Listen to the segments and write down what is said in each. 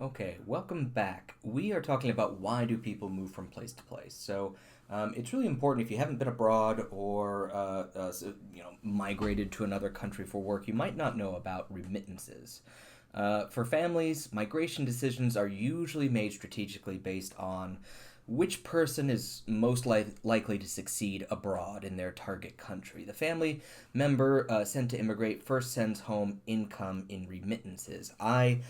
Okay, welcome back. We are talking about why do people move from place to place. It's really important if you haven't been abroad or migrated to another country for work, you might not know about remittances. For families, migration decisions are usually made strategically based on which person is most likely to succeed abroad in their target country. The family member sent to immigrate first sends home income in remittances. I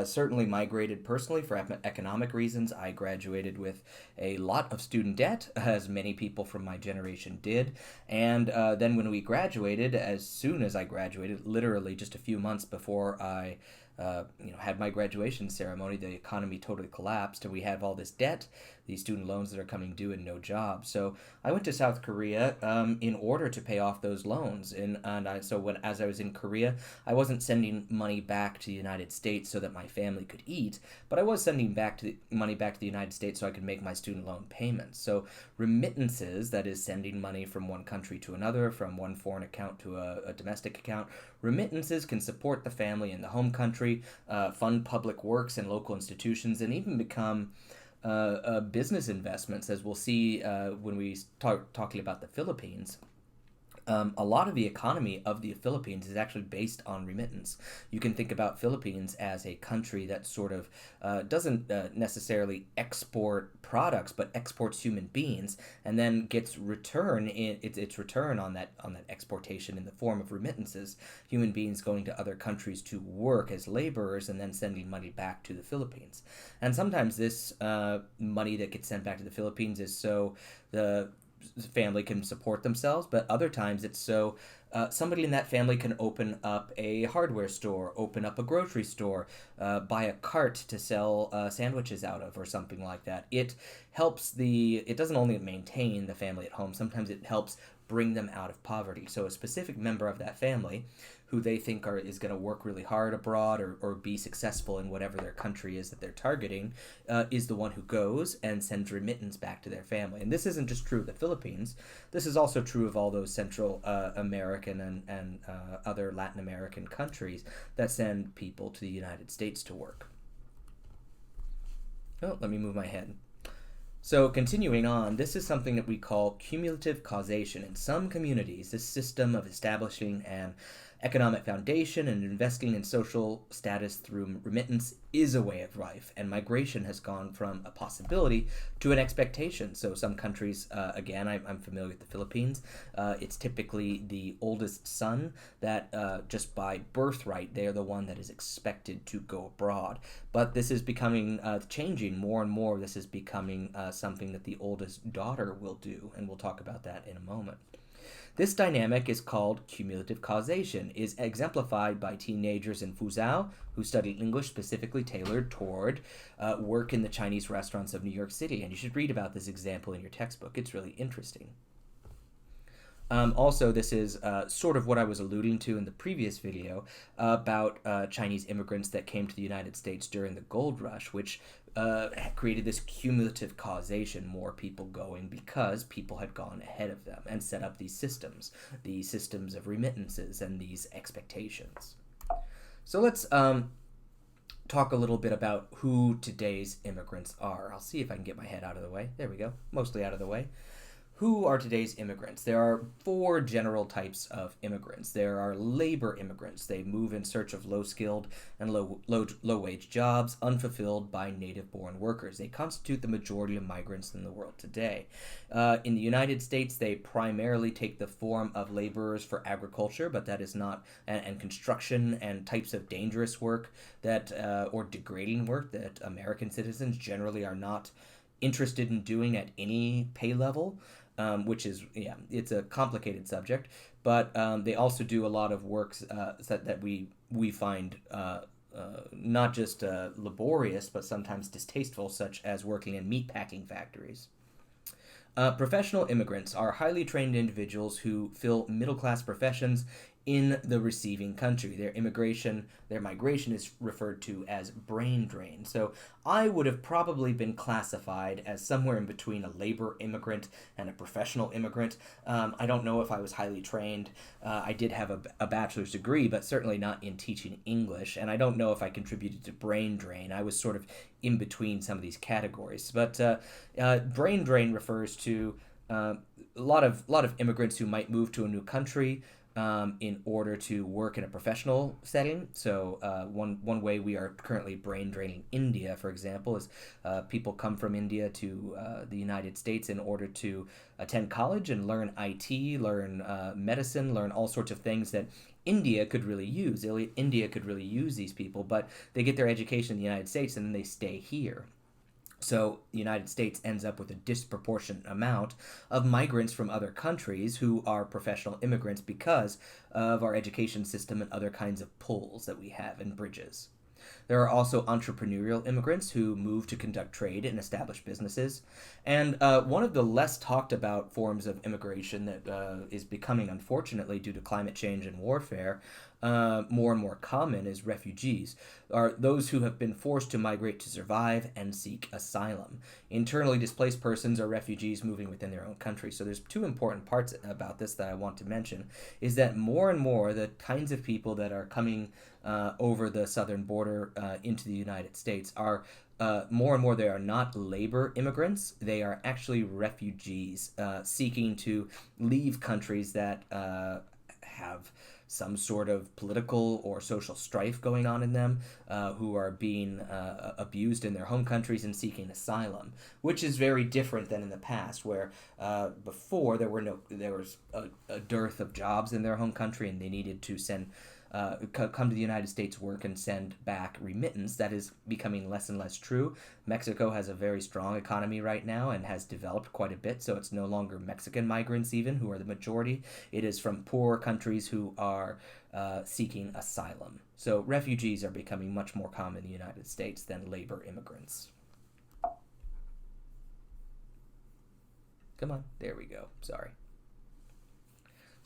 certainly migrated personally for economic reasons. I graduated with a lot of student debt, as many people from my generation did. And then when we graduated, as soon as I graduated, literally just a few months before I had my graduation ceremony, the economy totally collapsed, and we have all this debt, these student loans that are coming due, and no job. So I went to South Korea in order to pay off those loans, as I was in Korea, I wasn't sending money back to the United States so that my family could eat, but I was sending money back to the United States so I could make my student loan payments. So remittances, that is sending money from one country to another, from one foreign account to a domestic account, remittances can support the family in the home country, fund public works and local institutions, and even become business investments, as we'll see when we start talking about the Philippines. A lot of the economy of the Philippines is actually based on remittance. You can think about Philippines as a country that sort of doesn't necessarily export products, but exports human beings, and then gets its return on that exportation in the form of remittances. Human beings going to other countries to work as laborers and then sending money back to the Philippines. And sometimes this money that gets sent back to the Philippines is so the family can support themselves, but other times it's so somebody in that family can open up a hardware store, open up a grocery store, buy a cart to sell sandwiches out of, or something like that. It doesn't only maintain the family at home, sometimes it helps bring them out of poverty. So a specific member of that family who they think is going to work really hard abroad, or be successful in whatever their country is that they're targeting, is the one who goes and sends remittance back to their family. And this isn't just true of the Philippines. This is also true of all those Central American and other Latin American countries that send people to the United States to work. Oh, let me move my head. So, continuing on, this is something that we call cumulative causation. In some communities, this system of establishing an economic foundation and investing in social status through remittance is a way of life, and migration has gone from a possibility to an expectation. So, some countries, again, I'm familiar with the Philippines, it's typically the oldest son that just by birthright, they're the one that is expected to go abroad. But this is becoming changing more and more. This is becoming something that the oldest daughter will do, and we'll talk about that in a moment. This dynamic is called cumulative causation, is exemplified by teenagers in Fuzhou who study English specifically tailored toward work in the Chinese restaurants of New York City. And you should read about this example in your textbook. It's really interesting. Also, this is sort of what I was alluding to in the previous video about Chinese immigrants that came to the United States during the gold rush, which created this cumulative causation, more people going because people had gone ahead of them and set up these systems of remittances and these expectations. So let's talk a little bit about who today's immigrants are. I'll see if I can get my head out of the way. There we go, mostly out of the way. Who are today's immigrants? There are four general types of immigrants. There are labor immigrants. They move in search of low-skilled and low-wage jobs unfulfilled by native-born workers. They constitute the majority of migrants in the world today. In the United States, they primarily take the form of laborers for agriculture, but that is not, and construction and types of dangerous work that or degrading work that American citizens generally are not interested in doing at any pay level. Which is, it's a complicated subject, but they also do a lot of works that we find not just laborious, but sometimes distasteful, such as working in meatpacking factories. Professional immigrants are highly trained individuals who fill middle-class professions in the receiving country. Their migration is referred to as brain drain. So I would have probably been classified as somewhere in between a labor immigrant and a professional immigrant. I don't know if I was highly trained. I did have a bachelor's degree, but certainly not in teaching English. And I don't know if I contributed to brain drain. I was sort of in between some of these categories. But brain drain refers to a lot of immigrants who might move to a new country in order to work in a professional setting. So one way we are currently brain draining India, for example, is people come from India to the United States in order to attend college and learn IT, learn medicine, learn all sorts of things that India could really use. India could really use these people, but they get their education in the United States and then they stay here. So the United States ends up with a disproportionate amount of migrants from other countries who are professional immigrants because of our education system and other kinds of pulls that we have and bridges. There are also entrepreneurial immigrants who move to conduct trade and establish businesses. And one of the less talked about forms of immigration that is becoming, unfortunately, due to climate change and warfare, more and more common is refugees, are those who have been forced to migrate to survive and seek asylum. Internally displaced persons are refugees moving within their own country. So there's two important parts about this that I want to mention, is that more and more the kinds of people that are coming over the southern border into the United States are more and more they are not labor immigrants. They are actually refugees seeking to leave countries that have some sort of political or social strife going on in them, who are being abused in their home countries and seeking asylum, which is very different than in the past, where before there was a dearth of jobs in their home country and they needed to come to the United States, work, and send back remittance. That is becoming less and less true. Mexico has a very strong economy right now and has developed quite a bit, so it's no longer Mexican migrants even who are the majority. It is from poor countries who are seeking asylum. So refugees are becoming much more common in the United States than labor immigrants. Come on, there we go. Sorry.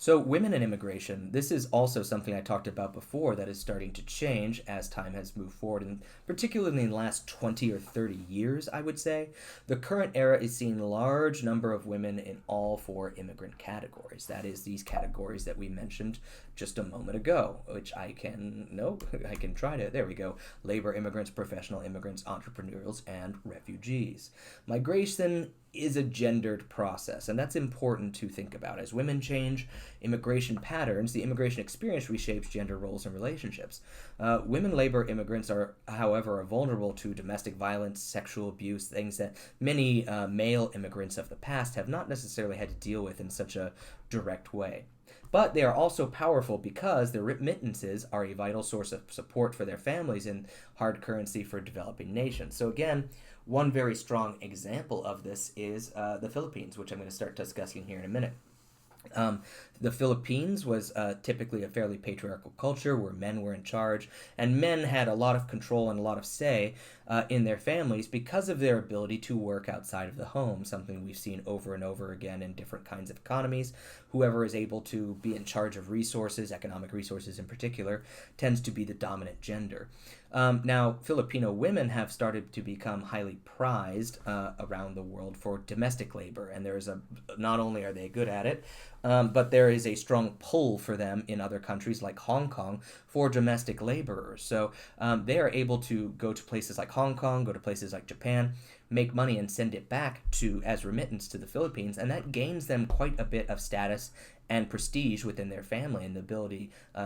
So, women in immigration, this is also something I talked about before that is starting to change as time has moved forward, and particularly in the last 20 or 30 years, I would say. The current era is seeing a large number of women in all four immigrant categories. That is, these categories that we mentioned just a moment ago, which I can try to, there we go, labor immigrants, professional immigrants, entrepreneurs, and refugees. Migration is a gendered process, and that's important to think about. As women change immigration patterns, the immigration experience reshapes gender roles and relationships. Women labor immigrants however, are vulnerable to domestic violence, sexual abuse, things that many male immigrants of the past have not necessarily had to deal with in such a direct way. But they are also powerful because their remittances are a vital source of support for their families and hard currency for developing nations. So again, one very strong example of this is the Philippines, which I'm going to start discussing here in a minute. The Philippines was typically a fairly patriarchal culture where men were in charge, and men had a lot of control and a lot of say in their families because of their ability to work outside of the home, something we've seen over and over again in different kinds of economies. Whoever is able to be in charge of resources, economic resources in particular, tends to be the dominant gender. Now, Filipino women have started to become highly prized around the world for domestic labor, and not only are they good at it, but there is a strong pull for them in other countries like Hong Kong for domestic laborers. So they are able to go to places like Hong Kong, go to places like Japan, make money and send it back as remittance to the Philippines, and that gains them quite a bit of status and prestige within their family and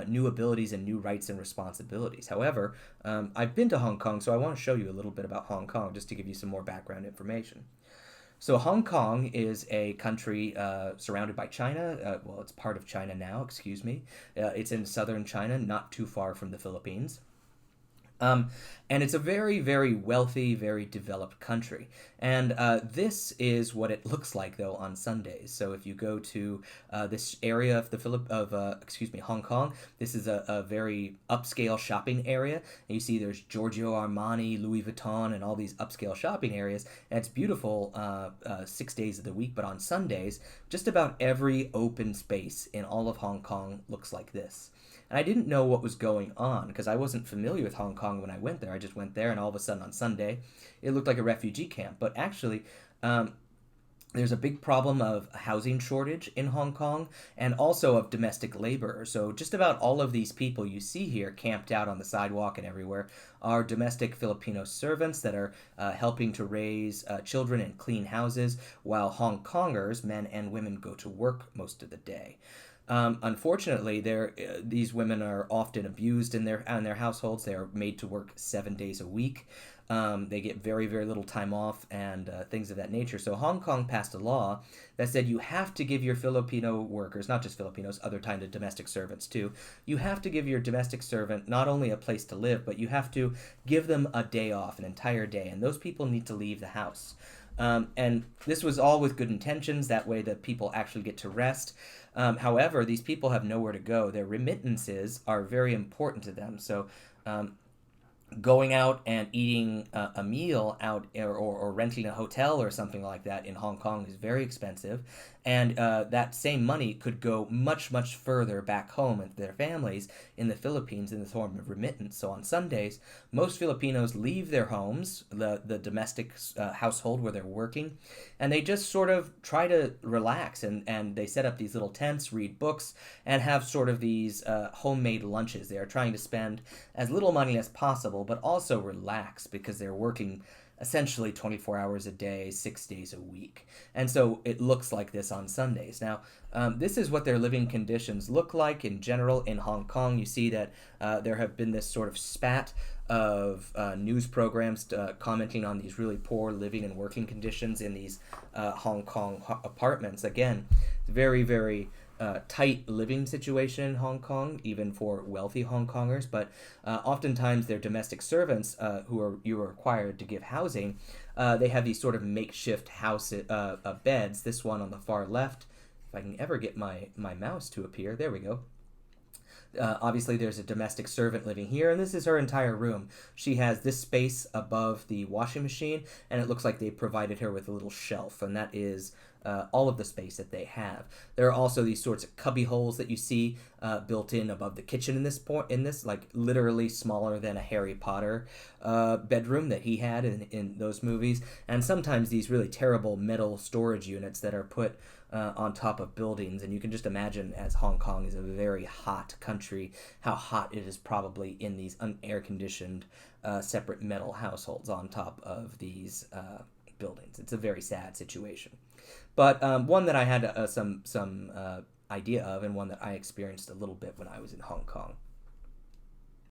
new abilities and new rights and responsibilities. However, I've been to Hong Kong, so I want to show you a little bit about Hong Kong just to give you some more background information. So Hong Kong is a country surrounded by China. Well, it's part of China now, excuse me. It's in southern China, not too far from the Philippines. Um, and it's a very, very wealthy, very developed country. And this is what it looks like, though, on Sundays. So if you go to this area of the Hong Kong, this is a very upscale shopping area. And you see there's Giorgio Armani, Louis Vuitton, and all these upscale shopping areas. And it's beautiful 6 days of the week. But on Sundays, just about every open space in all of Hong Kong looks like this. And I didn't know what was going on because I wasn't familiar with Hong Kong when I went there. I just went there, and all of a sudden on Sunday, it looked like a refugee camp. But actually, um, there's a big problem of a housing shortage in Hong Kong and also of domestic labor. So just about all of these people you see here camped out on the sidewalk and everywhere are domestic Filipino servants that are helping to raise children and clean houses while Hong Kongers, men and women, go to work most of the day. Unfortunately, these women are often abused in their households. They are made to work 7 days a week. They get very, very little time off and things of that nature. So Hong Kong passed a law that said you have to give your Filipino workers, not just Filipinos, other kind of domestic servants too, you have to give your domestic servant not only a place to live, but you have to give them a day off, an entire day. And those people need to leave the house. And this was all with good intentions. That way the people actually get to rest. However, these people have nowhere to go. Their remittances are very important to them. So um, going out and eating a meal out or renting a hotel or something like that in Hong Kong is very expensive. And that same money could go much, much further back home into their families in the Philippines in the form of remittance. So on Sundays, most Filipinos leave their homes, the domestic household where they're working, and they just sort of try to relax. And they set up these little tents, read books, and have sort of these homemade lunches. They are trying to spend as little money as possible, but also relax because they're working essentially 24 hours a day, 6 days a week. And so it looks like this on Sundays. Now, this is what their living conditions look like in general in Hong Kong. You see that there have been this sort of spat of news programs commenting on these really poor living and working conditions in these Hong Kong apartments. Again, very, very tight living situation in Hong Kong, even for wealthy Hong Kongers. But oftentimes, their domestic servants, you are required to give housing, they have these sort of makeshift house beds. This one on the far left, if I can ever get my mouse to appear, there we go. Obviously, there's a domestic servant living here, and this is her entire room. She has this space above the washing machine, and it looks like they provided her with a little shelf, and that is all of the space that they have. There are also these sorts of cubby holes that you see built in above the kitchen in this, like literally smaller than a Harry Potter bedroom that he had in those movies. And sometimes these really terrible metal storage units that are put on top of buildings. And you can just imagine, as Hong Kong is a very hot country, how hot it is probably in these unair-conditioned separate metal households on top of these buildings. It's a very sad situation. But one that I had some idea of, and one that I experienced a little bit when I was in Hong Kong.